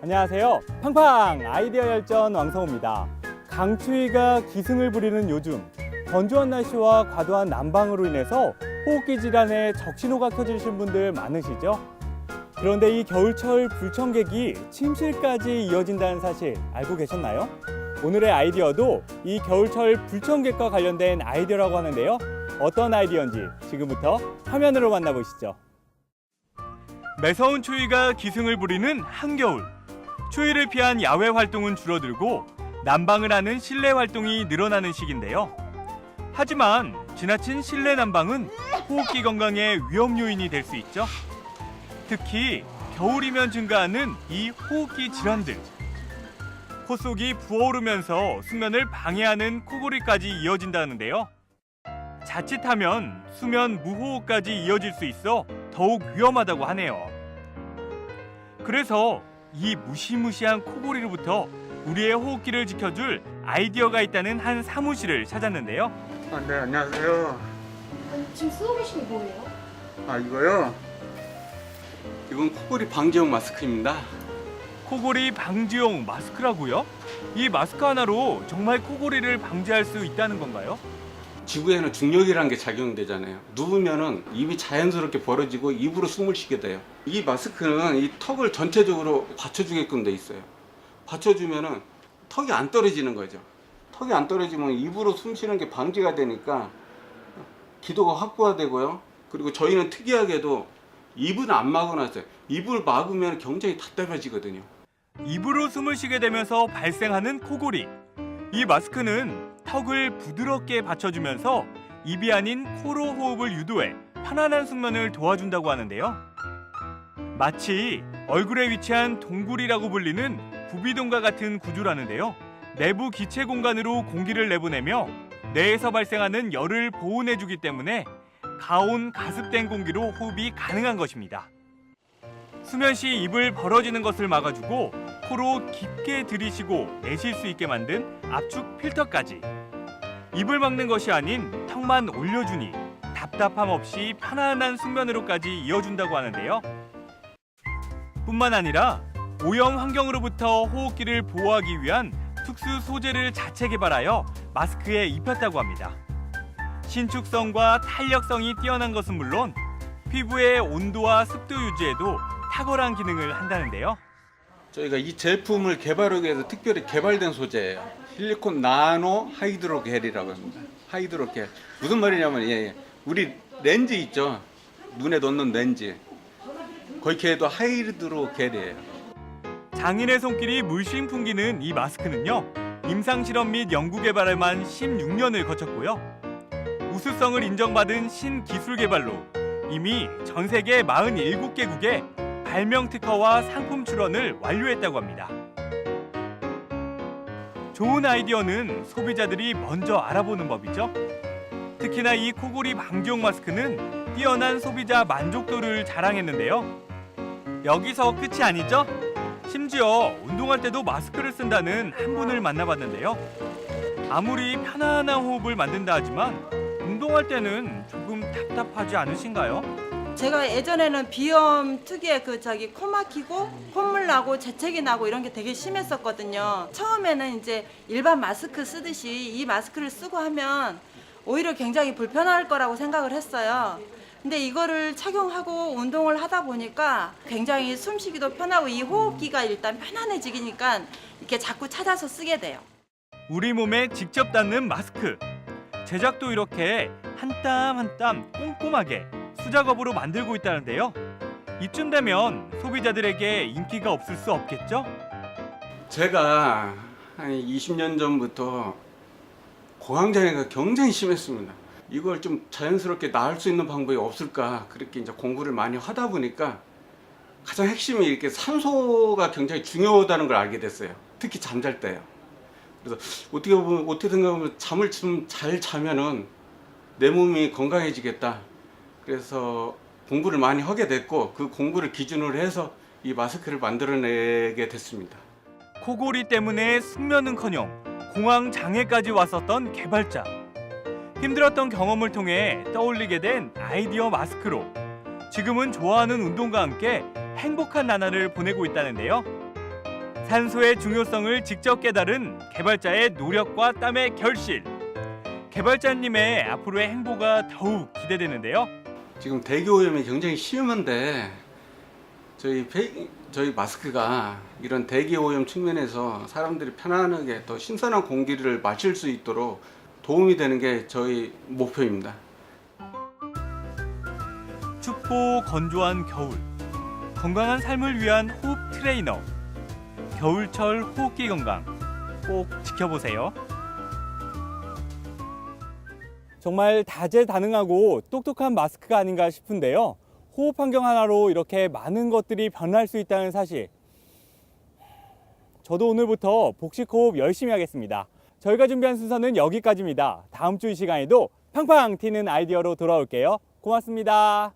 안녕하세요. 팡팡 아이디어 열전 왕성호입니다. 강추위가 기승을 부리는 요즘 건조한 날씨와 과도한 난방으로 인해서 호흡기 질환에 적신호가 켜지신 분들 많으시죠? 그런데 이 겨울철 불청객이 침실까지 이어진다는 사실 알고 계셨나요? 오늘의 아이디어도 이 겨울철 불청객과 관련된 아이디어라고 하는데요. 어떤 아이디어인지 지금부터 화면으로 만나보시죠. 매서운 추위가 기승을 부리는 한겨울. 추위를 피한 야외 활동은 줄어들고 난방을 하는 실내 활동이 늘어나는 시기인데요. 하지만 지나친 실내 난방은 호흡기 건강에 위험 요인이 될 수 있죠. 특히 겨울이면 증가하는 이 호흡기 질환들. 코 속이 부어오르면서 수면을 방해하는 코골이까지 이어진다는데요. 자칫하면 수면 무호흡까지 이어질 수 있어 더욱 위험하다고 하네요. 그래서 이 무시무시한 코골이로부터 우리의 호흡기를 지켜줄 아이디어가 있다는 한 사무실을 찾았는데요. 네, 안녕하세요. 지금 쓰고 계신 게 뭐예요? 이거요? 이건 코골이 방지용 마스크입니다. 코골이 방지용 마스크라고요? 이 마스크 하나로 정말 코골이를 방지할 수 있다는 건가요? 지구에는 중력이라는 게 작용되잖아요. 누우면은 입이 자연스럽게 벌어지고 입으로 숨을 쉬게 돼요. 이 마스크는 이 턱을 전체적으로 받쳐주게끔 돼 있어요. 받쳐주면은 턱이 안 떨어지는 거죠. 턱이 안 떨어지면 입으로 숨 쉬는 게 방지가 되니까 기도가 확보되고요. 그리고 저희는 특이하게도 입은 안 막아놨어요. 입을 막으면 굉장히 답답해지거든요. 입으로 숨을 쉬게 되면서 발생하는 코골이. 이 마스크는 턱을 부드럽게 받쳐주면서 입이 아닌 코로 호흡을 유도해 편안한 숙면을 도와준다고 하는데요. 마치 얼굴에 위치한 동굴이라고 불리는 부비동과 같은 구조라는데요. 내부 기체 공간으로 공기를 내보내며 뇌에서 발생하는 열을 보온해주기 때문에 가온 가습된 공기로 호흡이 가능한 것입니다. 수면 시 입을 벌어지는 것을 막아주고 코로 깊게 들이쉬고 내쉴 수 있게 만든 압축 필터까지. 입을 막는 것이 아닌 턱만 올려주니 답답함 없이 편안한 숙면으로까지 이어준다고 하는데요. 뿐만 아니라 오염 환경으로부터 호흡기를 보호하기 위한 특수 소재를 자체 개발하여 마스크에 입혔다고 합니다. 신축성과 탄력성이 뛰어난 것은 물론 피부의 온도와 습도 유지에도 탁월한 기능을 한다는데요. 저희가 이 제품을 개발하기 위해서 특별히 개발된 소재예요. 실리콘 나노 하이드로겔이라고 합니다. 하이드로겔. 무슨 말이냐면 우리 렌즈 있죠. 눈에 넣는 렌즈. 거의 걔도 하이드로겔이에요. 장인의 손길이 물씬 풍기는 이 마스크는요. 임상실험 및 연구개발에만 16년을 거쳤고요. 우수성을 인정받은 신기술 개발로 이미 전 세계 47개국에 발명 특허와 상품 출원을 완료했다고 합니다. 좋은 아이디어는 소비자들이 먼저 알아보는 법이죠. 특히나 이 코골이 방지용 마스크는 뛰어난 소비자 만족도를 자랑했는데요. 여기서 끝이 아니죠? 심지어 운동할 때도 마스크를 쓴다는 한 분을 만나봤는데요. 아무리 편안한 호흡을 만든다 하지만 운동할 때는 조금 답답하지 않으신가요? 제가 예전에는 비염 특유의 코 막히고 콧물 나고 재채기 나고 이런 게 되게 심했었거든요. 처음에는 이제 일반 마스크 쓰듯이 이 마스크를 쓰고 하면 오히려 굉장히 불편할 거라고 생각을 했어요. 근데 이거를 착용하고 운동을 하다 보니까 굉장히 숨쉬기도 편하고 이 호흡기가 일단 편안해지니까 이렇게 자꾸 찾아서 쓰게 돼요. 우리 몸에 직접 닿는 마스크. 제작도 이렇게 한 땀 한 땀 꼼꼼하게 수작업으로 만들고 있다는데요. 이쯤 되면 소비자들에게 인기가 없을 수 없겠죠? 제가 한 20년 전부터 고강장애가 굉장히 심했습니다. 이걸 좀 자연스럽게 나을 수 있는 방법이 없을까 그렇게 이제 공부를 많이 하다 보니까 가장 핵심이 이렇게 산소가 굉장히 중요하다는 걸 알게 됐어요. 특히 잠잘 때요. 그래서 어떻게 생각하면 잠을 좀 잘 자면은 내 몸이 건강해지겠다. 그래서 공부를 많이 하게 됐고 그 공부를 기준으로 해서 이 마스크를 만들어내게 됐습니다. 코골이 때문에 숙면은커녕 공황 장애까지 왔었던 개발자. 힘들었던 경험을 통해 떠올리게 된 아이디어 마스크로 지금은 좋아하는 운동과 함께 행복한 나날을 보내고 있다는데요. 산소의 중요성을 직접 깨달은 개발자의 노력과 땀의 결실. 개발자님의 앞으로의 행보가 더욱 기대되는데요. 지금 대기 오염이 굉장히 심한데 저희 마스크가 이런 대기 오염 측면에서 사람들이 편안하게 더 신선한 공기를 마실 수 있도록 도움이 되는 게 저희 목표입니다. 춥고 건조한 겨울, 건강한 삶을 위한 호흡 트레이너, 겨울철 호흡기 건강 꼭 지켜보세요. 정말 다재다능하고 똑똑한 마스크가 아닌가 싶은데요. 호흡 환경 하나로 이렇게 많은 것들이 변할 수 있다는 사실. 저도 오늘부터 복식 호흡 열심히 하겠습니다. 저희가 준비한 순서는 여기까지입니다. 다음 주 이 시간에도 팡팡 튀는 아이디어로 돌아올게요. 고맙습니다.